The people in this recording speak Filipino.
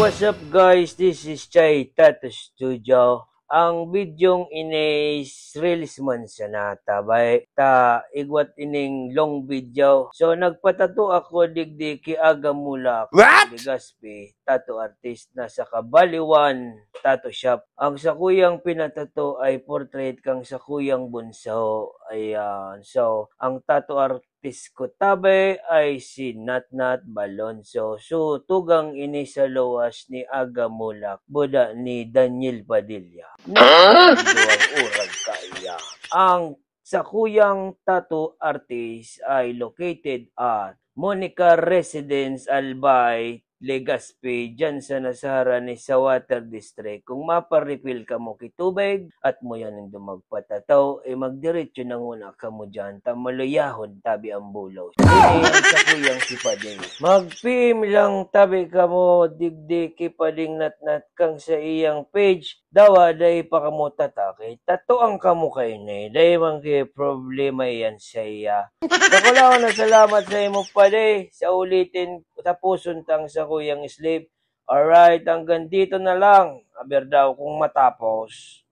what's up guys? This is Chai Tattoo Studio. Ang bidyong inis release man sa natabay ta igwat ining long video. So nagpatato ako digdi ki aga mula Legaspi, tattoo artist na sa Kabaliwan Tattoo Shop. Ang sa kuyang pinatato ay portrait kang sa kuyang bunso. Ayan. So ang tattoo artist ko tabi ay si Natnat Balonso. So tugang ini sa luwas ni Aga Mulak, buda ni Daniel Padilla. Duwang urag kaya. Ang sa kuyang tattoo artist ay located at Monica Residence Albay, Legaspi, dyan sa nasara ni sa Water District. Kung maparipil ka mo kitubig at mo yan ang dumagpatataw, magdiretso na muna ka mo dyan, tamaluyahon tabi ang bulaw. Hindi yan sa kuyang si Pading. Mag-PM lang tabi ka mo, digdi ki Pading Natnat kang sa iyang page, dawa day pa ka mo tatake, tatuang ka mo kayo na, day mang ki problema yan sa iya. Nakulaw na salamat sa imo Pade, sa ulitin sa puson tang sa kuyang slave. Alright, hanggang dito na lang. Aber daw kung matapos.